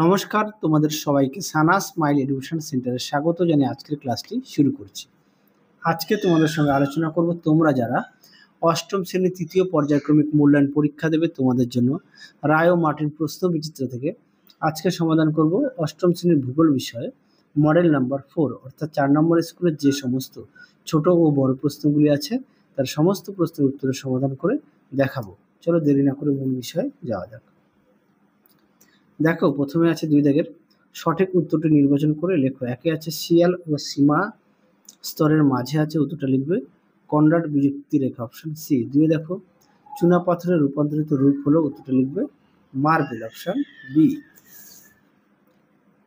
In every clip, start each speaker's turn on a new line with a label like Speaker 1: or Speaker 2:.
Speaker 1: নমস্কার, তোমাদের সবাইকে সানা স্মাইল এডুকেশন সেন্টারে স্বাগত জানিয়ে আজকের ক্লাসটি শুরু করছি। আজকে তোমাদের সঙ্গে আলোচনা করব তোমরা যারা অষ্টম শ্রেণী তৃতীয় পর্যায়ক্রমিক মূল্যায়ন পরীক্ষা দেবে তোমাদের জন্য রায় ও মার্টিন প্রশ্ন বিচিত্র থেকে আজকে সমাধান করব অষ্টম শ্রেণীর ভূগোল বিষয়ে মডেল নাম্বার 4 অর্থাৎ 4 নম্বর স্কুলের যে সমস্ত ছোট ও বড় প্রশ্নগুলি আছে তার সমস্ত প্রশ্নের উত্তরের সমাধান করে দেখাবো। চলো দেরি না করে মূল বিষয়ে যাওয়া যাক। দেখো, প্রথমে আছে 2 দাগের সঠিক উত্তরটি নির্বাচন করে লেখো। একে আছে শিয়াল ও সীমা স্তরের মাঝে আছে, উত্তরটা লিখবে কনরাড বিযুক্তি রেখা, অপশন সি। 2 দেখো চুনা পাথরের রূপান্তরিত রূপ হলো, উত্তরটা লিখবে মার্বেল, অপশন বি।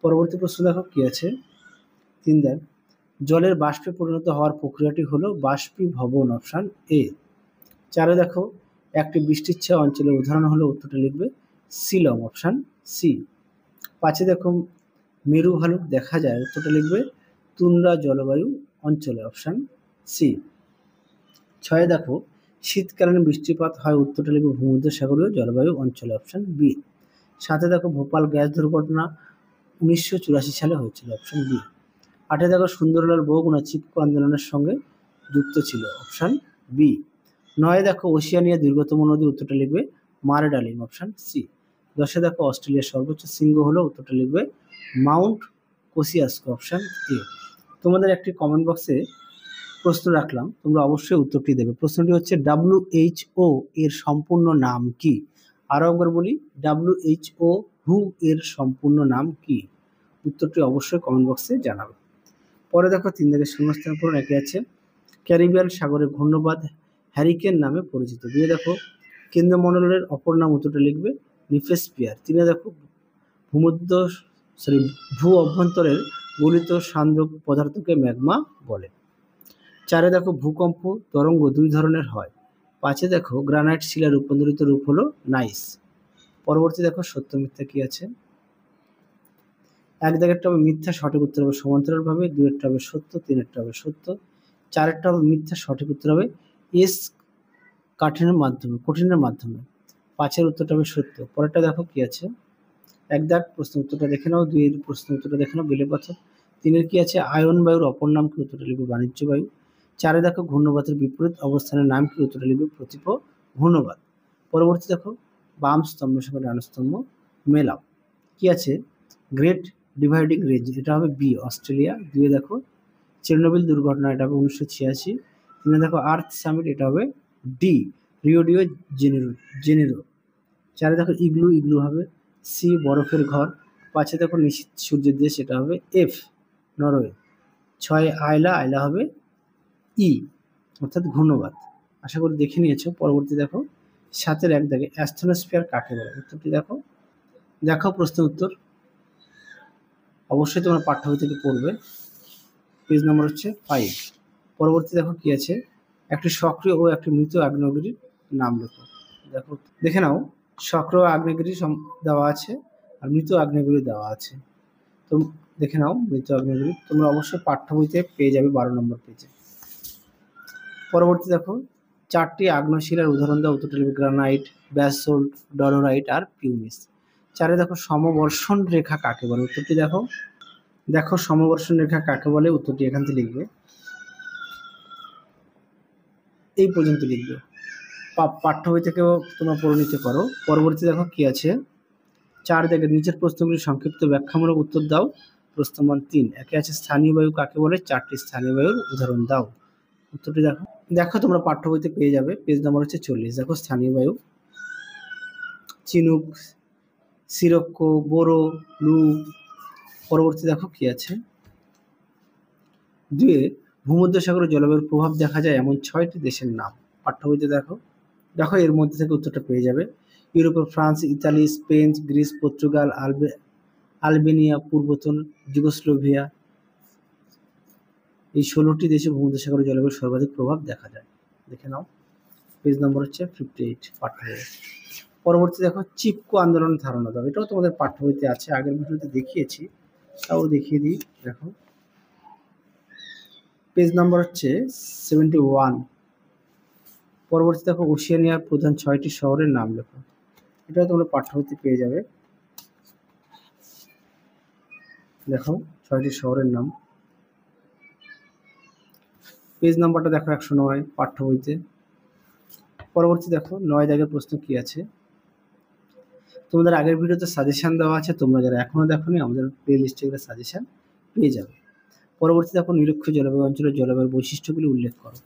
Speaker 1: পরবর্তী প্রশ্ন দেখো কি আছে 3 দাগ জলের বাষ্পে পরিণত হওয়ার প্রক্রিয়াটি হলো বাষ্পীভবন, অপশন এ। 4 দেখো একটি বৃষ্টিচ্ছায়া অঞ্চলের উদাহরণ হলো, উত্তরটা লিখবে শিলং, অপশন সি। 5 দেখো মেরু ভালুক দেখা যায়, উত্তরটা লিখবে তুন্দ্রা জলবায়ু অঞ্চলে, অপশন সি। 6 দেখো শীতকালীন বৃষ্টিপাত হয়, উত্তরটা লিখবে ভূমধ্যসাগরীয় জলবায়ু অঞ্চলে, অপশন বি। 7 দেখো ভোপাল গ্যাস দুর্ঘটনা 1984 সালে হয়েছিল, অপশন বি। 8 দেখো সুন্দরলাল বহুগুণা চিপকো আন্দোলনের সঙ্গে যুক্ত ছিল, অপশন বি। 9 দেখো ওশিয়ানিয়া দীর্ঘতম নদী, উত্তরটা লিখবে মারডালিং, অপশন সি। 10 দেখো অস্ট্রেলিয়ার সর্বোচ্চ শৃঙ্গ হলো, উত্তরটা লিখবে মাউন্ট কোসিয়াস্কো, অপশন এ। তোমাদের একটি কমেন্ট বক্সে প্রশ্ন রাখলাম, তোমরা অবশ্যই উত্তরটি দেবে। প্রশ্নটি হচ্ছে WHO এর সম্পূর্ণ নাম কি? আরও একবার বলি, WHO হু এর সম্পূর্ণ নাম কি? উত্তরটি অবশ্যই কমেন্ট বক্সে জানাবে। পরে দেখো 3 দাগের শূন্যস্থান পূরণ। একে আছে ক্যারিবিয়ান সাগরে ঘূর্ণবাদ হ্যারিকেন নামে পরিচিত। 2 দেখো কেন্দ্রমণ্ডলের অপর নাম, উত্তরটা লিখবে নিফেস্পিয়ার। 3 দেখো ভূ অভ্যন্তরের গলিত সান্দ্র পদার্থকে ম্যাগমা বলে। 4 দেখো ভূকম্প তরঙ্গ 2 ধরনের হয়। 5 দেখো গ্রানাইট শিলার রূপান্তরিত রূপ হলো নাইস। পরবর্তী দেখো সত্য মিথ্যা কি আছে। 1 দাগেরটা হবে মিথ্যা, সঠিক উত্তর হবে সমান্তরালভাবে। 2 এরটা হবে সত্য, 3 এরটা হবে সত্য, 4 এরটা হবে মিথ্যা, সঠিক উত্তর হবে এস কঠিনের মাধ্যমে। 5 এর উত্তরটা হবে সত্য। পরেরটা দেখো কি আছে। 1 দাগ প্রশ্ন উত্তরটা দেখে নাও, 2 এর প্রশ্ন উত্তরটা দেখে নাও বেলে পাথর। 3 এর কি আছে আয়ন বায়ুর অপর নাম কি? উত্তরটা লিখবে বাণিজ্য বায়ু। 4 দেখো ঘূর্ণবাতের বিপরীত অবস্থানের নাম কি? উত্তরটা লিখবে প্রতিপ ঘূর্ণবাত। পরবর্তী দেখো বাম স্তম্ভের সঙ্গে ডান স্তম্ভ মেলাও। কি আছে গ্রেট ডিভাইডিং রেঞ্জ, এটা হবে বি অস্ট্রেলিয়া। 2 দেখো চেরনোবিল দুর্ঘটনা, এটা হবে 1986। 3 দেখো আর্থ সামিট, এটা হবে ডি রিও জেনেরো। 4 দেখো ইগলু হবে সি বরফের ঘর। 5 দেখো নিশীথ সূর্যের দেশ, এটা হবে এফ নরওয়ে। 6 আয়লা হবে ই অর্থাৎ ঘূর্ণবাত। আশা করি দেখে নিয়েছো। পরবর্তী দেখো 7 1 দাগে অ্যাস্ট্রোস্ফিয়ার কাকে বলে? উত্তরটি দেখো প্রশ্নের উত্তর অবশ্যই তোমরা পাঠ্য বই থেকে পড়বে। পেজ নম্বর হচ্ছে 5। পরবর্তী দেখো কি আছে একটি সক্রিয় ও একটি মৃত আগ্নেয়গিরির নাম লেখো। দেখো দেখে নাও, সক্রিয় আগ্নেয়গিরি দেওয়া আছে আর মৃত আগ্নেয়গিরি দেওয়া আছে। তো দেখে নাও মৃত আগ্নেয়গিরি, তোমরা অবশ্যই পাঠ্য বইতে পেয়ে যাবে 12 নম্বর পেজে। পরবর্তী দেখো 4টি আগ্নেয়শিলার উদাহরণ দাও, উত্তরটা লিখবে গ্রানাইট, ব্যাসল্ট, ডলোরাইট আর পিউমিস। 4 দেখো সমবর্ষণ রেখা কাকে বলে? উত্তরটি দেখো সমবর্ষণ রেখা কাকে বলে, উত্তরটি এখান থেকে লিখবে, এই পর্যন্ত লিখবে। পাঠ্য বই থেকেও তোমরা পড়ে নিতে পারো। পরবর্তী দেখো কি আছে 4 দাগের নিচের প্রশ্নগুলি সংক্ষিপ্ত ব্যাখ্যামূলক উত্তর দাও। প্রশ্ন মান 3। একে আছে স্থানীয় বায়ু কাকে বলে? 4টি স্থানীয় বায়ুর উদাহরণ দাও। উত্তরটি দেখো তোমরা পাঠ্য বইতে পেয়ে যাবে, পেজ নম্বর হচ্ছে 40। দেখো স্থানীয় বায়ু চিনুক, সিরক্কো, বোরো, লু। পরবর্তী দেখো কি আছে 2 ভূমধ্যসাগরে জলবায়ুর প্রভাব দেখা যায় এমন 6টি দেশের নাম। পাঠ্য বইতে দেখো এর মধ্যে থেকে উত্তরটা পেয়ে যাবে। ইউরোপের France, Italy, Spain, Greece, Portugal, Albania, পূর্বতন যুগোস্লোভিয়া, এই 16টি দেশে ভূমধ্যসাগরে জলবায়ুর সর্বাধিক প্রভাব দেখা যায়। দেখে নাও, পেজ নম্বর হচ্ছে 58 পাঠ্য বই। পরবর্তী দেখো চিপকো আন্দোলনের ধারণা দাও, এটাও তোমাদের পাঠ্য বইতে আছে, আগের ভিডিওতে দেখিয়েছি, তাও দেখিয়ে দিই। দেখো পেজ নম্বর হচ্ছে 71। পরবর্তী দেখো ওশিয়ানিয়ার প্রধান 6টি শহরের নাম লেখো, এটাও তোমরা পাঠ্য বইতে পেয়ে যাবে। দেখো 6টি শহরের নাম। পেজ নাম্বারটা দেখো 109 পাঠ্য বইতে। পরবর্তী দেখো 9 দাগের প্রশ্ন কি আছে। তোমাদের আগের ভিডিওতে সাজেশন দেওয়া আছে, তোমরা যারা এখনো দেখোনি আমাদের প্লে লিস্টে গেলে সাজেশন পেয়ে যাবে। পরবর্তী দেখো নিরক্ষীয় জলবায়ু অঞ্চলের জলবায়ুর বৈশিষ্ট্যগুলি উল্লেখ করো।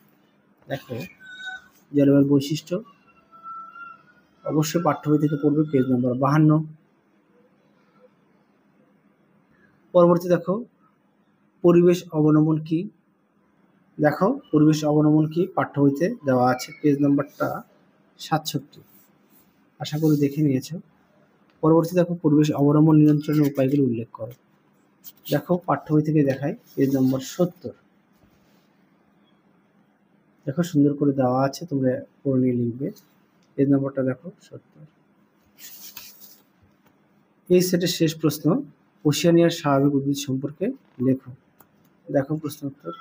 Speaker 1: দেখো জলবায়ুর বৈশিষ্ট্য অবশ্যই পাঠ্য বই থেকে পড়বে, পেজ নম্বর 52। পরবর্তী দেখো পরিবেশ অবনমন কি। দেখো পরিবেশ অবনমন কি পাঠ্য বইতে দেওয়া আছে, পেজ নাম্বারটা 67। আশা করি দেখে নিয়েছো। পরবর্তী দেখো পরিবেশ অবনমন নিয়ন্ত্রণের উপায়গুলি উল্লেখ করো। দেখো পাঠ্য বই থেকে দেখায়, পেজ নম্বর 70। দেখো সুন্দর করে দেওয়া আছে, তোমরা পড়ে নিয়ে লিখবে। পেজ নম্বরটা দেখো 70। এই সেটের শেষ প্রশ্ন, ওশিয়ানিয়ার স্বাভাবিক উদ্ভিদ সম্পর্কে লেখো। দেখো প্রশ্ন উত্তর।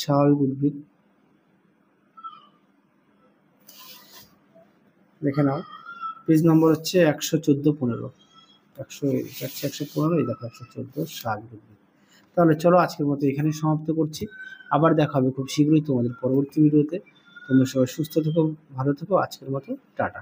Speaker 1: স্বাভাবিক উদ্ভিদ দেখে নাও, পেজ নম্বর হচ্ছে 114-15। 115, এই দেখো 114 স্বাভাবিক উদ্ভিদ। তাহলে চলো আজকের মতো এখানে সমাপ্ত করছি। আবার দেখা হবে খুব শীঘ্রই তোমাদের পরবর্তী ভিডিওতে। তোমরা সবাই সুস্থ থেকো, ভালো থেকো। আজকের মতো টাটা।